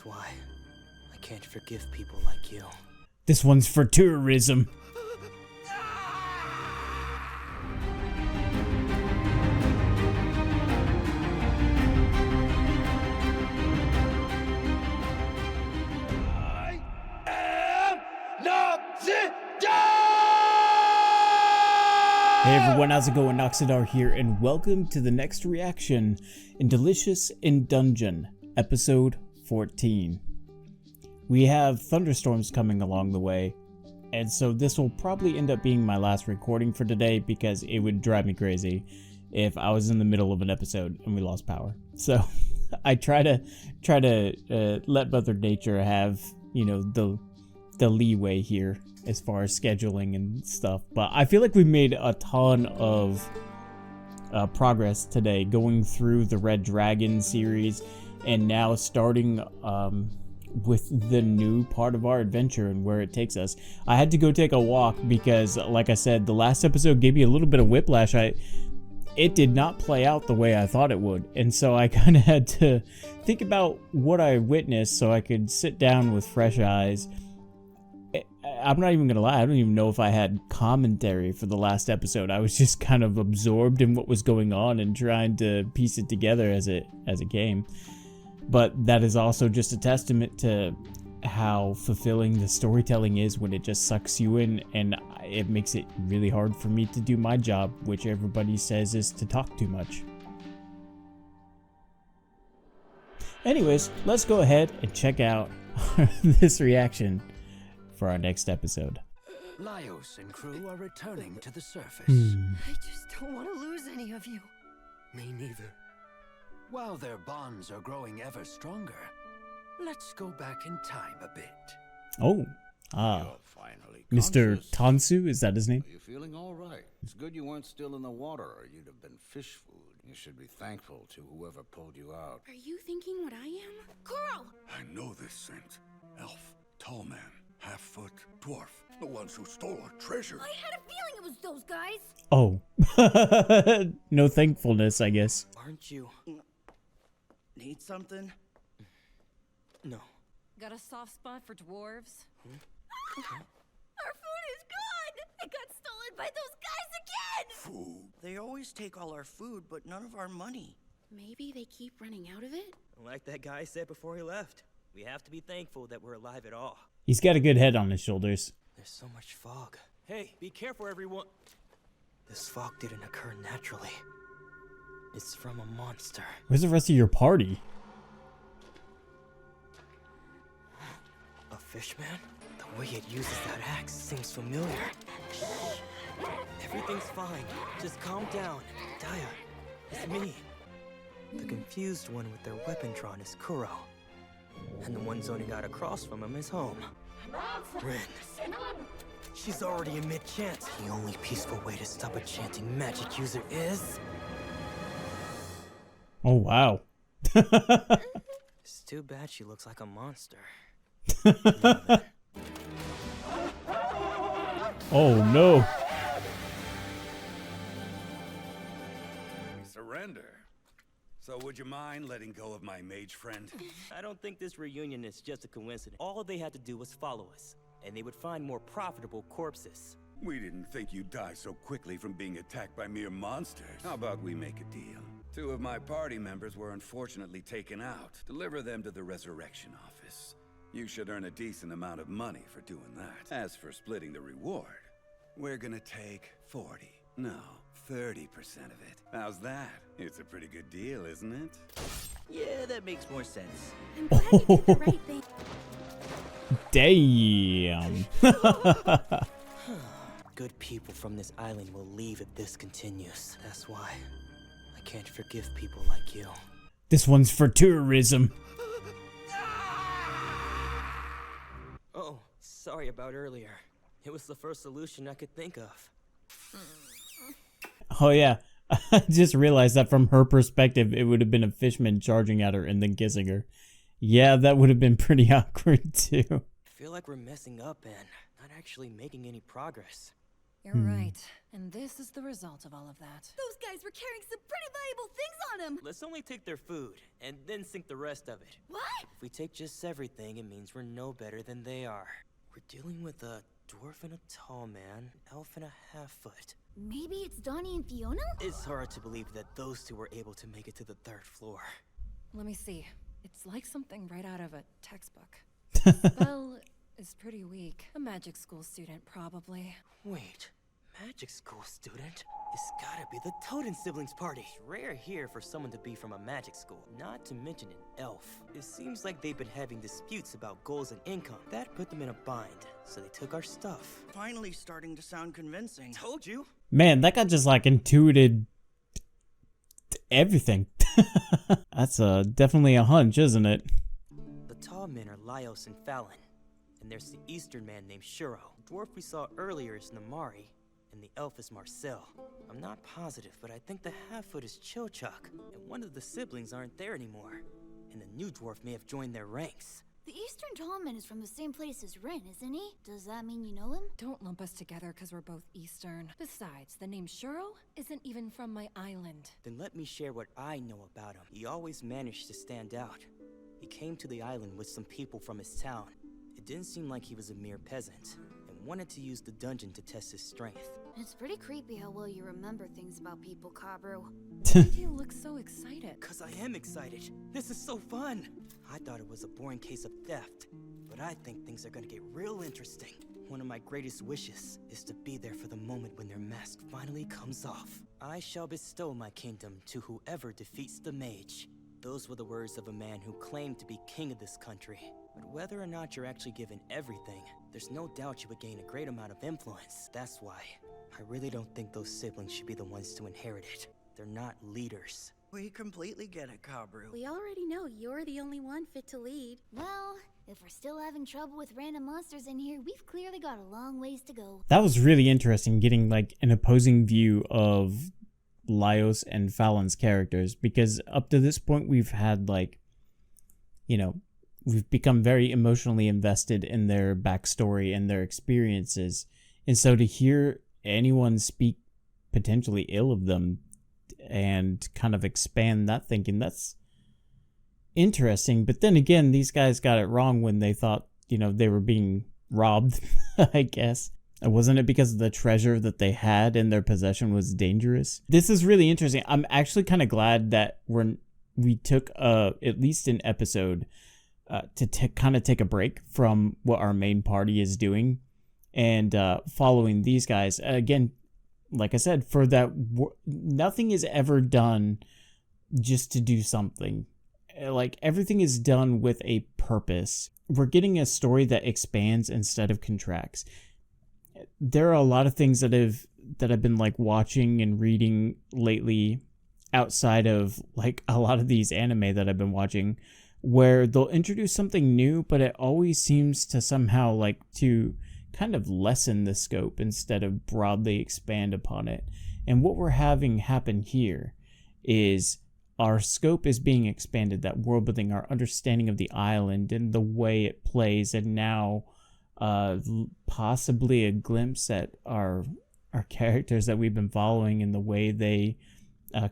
That's why I can't forgive people like you. This one's for tourism. Hey everyone, how's it going? Noxidar here, and welcome to the next reaction in Delicious in Dungeon, episode 14. We have thunderstorms coming along the way, and so this will probably end up being my last recording for today because it would drive me crazy if I was in the middle of an episode and we lost power. So I try to let Mother Nature have, you know, the leeway here as far as scheduling and stuff, but I feel like we made a ton of progress today going through the Red Dragon series and now starting with the new part of our adventure and where it takes us. I had to go take a walk because, like I said, the last episode gave me a little bit of whiplash. It did not play out the way I thought it would, and so I kind of had to think about what I witnessed so I could sit down with fresh eyes. I'm not even gonna lie, I don't even know if I had commentary for the last episode. I was just kind of absorbed in what was going on and trying to piece it together as it came. But that is also just a testament to how fulfilling the storytelling is when it just sucks you in, and it makes it really hard for me to do my job, which everybody says is to talk too much. Anyways, let's go ahead and check out this reaction for our next episode. Laios and crew are returning to the surface. I just don't want to lose any of you. Me neither. While their bonds are growing ever stronger, let's go back in time a bit. Oh, You're finally Mr. conscious. Tansu, is that his name? Are you feeling all right? It's good you weren't still in the water, or you'd have been fish food. You should be thankful to whoever pulled you out. Are you thinking what I am? Coral! I know this saint. Elf, tall man, half-foot, dwarf. The ones who stole our treasure. I had a feeling it was those guys. Oh. No thankfulness, I guess. Aren't you? Need something? No. Got a soft spot for dwarves? Our food is gone! It got stolen by those guys again! Food. They always take all our food, but none of our money. Maybe they keep running out of it? Like that guy said before he left, we have to be thankful that we're alive at all. He's got a good head on his shoulders. There's so much fog. Hey, be careful, everyone. This fog didn't occur naturally. It's from a monster. Where's the rest of your party? A fishman? The way it uses that axe seems familiar. Everything's fine. Just calm down. Daya, it's me. The confused one with their weapon drawn is Kuro. And the one zoning out across from him is home. Rin. She's already in mid-chant. The only peaceful way to stop a chanting magic user is... Oh, wow. It's too bad she looks like a monster. Oh, no. Surrender. So would you mind letting go of my mage friend? I don't think this reunion is just a coincidence. All they had to do was follow us, and they would find more profitable corpses. We didn't think you'd die so quickly from being attacked by mere monsters. How about we make a deal? 2 of my party members were unfortunately taken out. Deliver them to the resurrection office. You should earn a decent amount of money for doing that. As for splitting the reward, we're gonna take 40. No, 30% of it. How's that? It's a pretty good deal, isn't it? Yeah, that makes more sense. I'm glad you did the right thing. Damn. Good people from this island will leave if this continues. That's why I can't forgive people like you. This one's for tourism. Oh, sorry about earlier. It was the first solution I could think of. Oh, yeah. I just realized that from her perspective, it would have been a fishman charging at her and then kissing her. Yeah, that would have been pretty awkward, too. I feel like we're messing up and not actually making any progress. You're right. And this is the result of all of that. Those guys were carrying some pretty valuable things on them. Let's only take their food, and then sink the rest of it. What? If we take just everything, it means we're no better than they are. We're dealing with a dwarf and a tall man, an elf and a half-foot. Maybe it's Donnie and Fiona? It's hard to believe that those two were able to make it to the 3rd floor. Let me see. It's like something right out of a textbook. Spell is pretty weak. A magic school student, probably. Wait, magic school student? It's gotta be the Toten siblings party. It's rare here for someone to be from a magic school, not to mention an elf. It seems like they've been having disputes about goals and income. That put them in a bind, so they took our stuff. Finally starting to sound convincing. Told you? Man, that guy just like intuited everything. That's definitely a hunch, isn't it? The tall men are Laios and Fallon, and there's the eastern man named Shuro. The dwarf we saw earlier is Namari, and the elf is Marcel. I'm not positive, but I think the half-foot is Chochuk, and one of the siblings aren't there anymore, and the new dwarf may have joined their ranks. The Eastern Tallman is from the same place as Rin, isn't he? Does that mean you know him? Don't lump us together because we're both Eastern. Besides, the name Shuro isn't even from my island. Then let me share what I know about him. He always managed to stand out. He came to the island with some people from his town. It didn't seem like he was a mere peasant, and wanted to use the dungeon to test his strength. It's pretty creepy how well you remember things about people, Kabru. Why do you look so excited? Cause I am excited. This is so fun. I thought it was a boring case of theft, but I think things are gonna get real interesting. One of my greatest wishes is to be there for the moment when their mask finally comes off. I shall bestow my kingdom to whoever defeats the mage. Those were the words of a man who claimed to be king of this country. But whether or not you're actually given everything, there's no doubt you would gain a great amount of influence. That's why I really don't think those siblings should be the ones to inherit it. They're not leaders. We completely get it, Kabru. We already know you're the only one fit to lead. Well, if we're still having trouble with random monsters in here, we've clearly got a long ways to go. That was really interesting, getting like an opposing view of Laios and Fallon's characters, because up to this point we've had like, you know, we've become very emotionally invested in their backstory and their experiences, and so to hear anyone speak potentially ill of them and kind of expand that thinking, that's interesting. But then again, these guys got it wrong when they thought, you know, they were being robbed. I guess. Wasn't it because of the treasure that they had in their possession was dangerous? This is really interesting. I'm actually kind of glad that we took at least an episode to kind of take a break from what our main party is doing and following these guys. Again, like I said, for that, nothing is ever done just to do something. Like, everything is done with a purpose. We're getting a story that expands instead of contracts. There are a lot of things that I've been like watching and reading lately outside of like a lot of these anime that I've been watching, where they'll introduce something new, but it always seems to somehow like to kind of lessen the scope instead of broadly expand upon it. And what we're having happen here is our scope is being expanded, that world building, our understanding of the island and the way it plays, and now possibly a glimpse at our characters that we've been following and the way they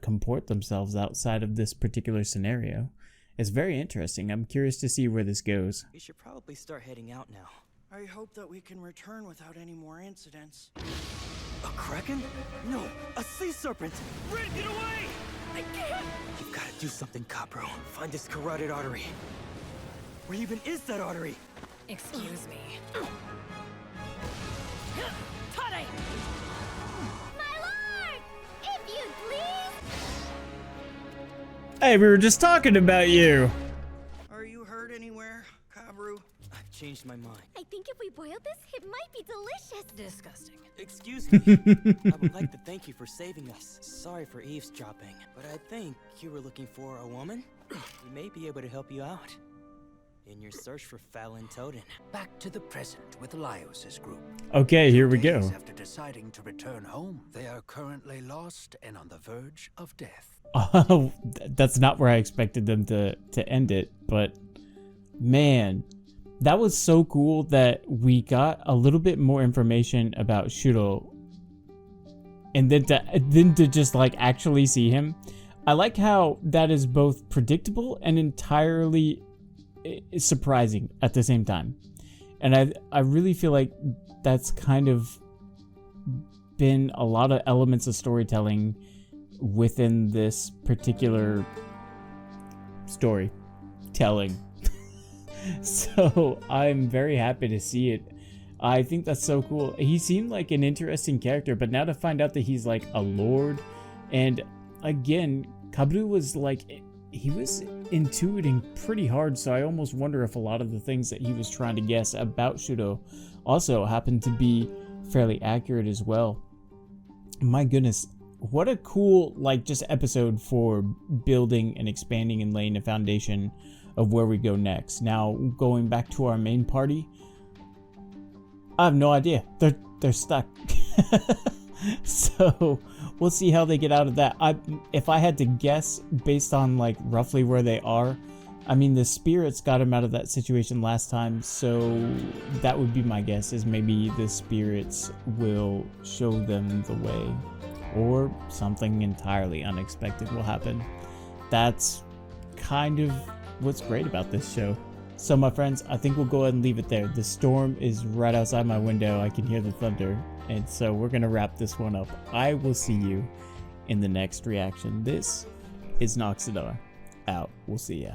comport themselves outside of this particular scenario. It's very interesting. I'm curious to see where this goes. We should probably start heading out now. I hope that we can return without any more incidents. A kraken? No, a sea serpent! Rin, get away! I can't! You've got to do something, Kabru. Find this carotid artery. Where even is that artery? Excuse me. Tade! My lord! If you'd please! Hey, we were just talking about you! Are you hurt anywhere, Kabru? I've changed my mind. I think if we boil this, it might be delicious. Disgusting. Excuse me. I would like to thank you for saving us. Sorry for eavesdropping, but I think you were looking for a woman? We may be able to help you out in your search for Fallon Toten. Back to the present with Laios' group. Okay, here we Days go. after deciding to return home, they are currently lost and on the verge of death. Oh, that's not where I expected them to end it, but man, that was so cool that we got a little bit more information about Shuro and then to just like actually see him. I like how that is both predictable and entirely surprising at the same time. And I really feel like that's kind of been a lot of elements of storytelling within this particular storytelling. So I'm very happy to see it. I think that's so cool. He seemed like an interesting character, but now to find out that he's like a lord, and again, Kablu was like, he was intuiting pretty hard, so I almost wonder if a lot of the things that he was trying to guess about Shudo also happened to be fairly accurate as well. My goodness, what a cool, like, just episode for building and expanding and laying a foundation of where we go next. Now, going back to our main party, I have no idea. They're stuck. So we'll see how they get out of that. If I had to guess based on like roughly where they are, I mean the spirits got him out of that situation last time, so that would be my guess, is maybe the spirits will show them the way, or something entirely unexpected will happen. That's kind of what's great about this show. So my friends, I think we'll go ahead and leave it there. The storm is right outside my window. I can hear the thunder. And so we're going to wrap this one up. I will see you in the next reaction. This is Noxidar out. We'll see ya.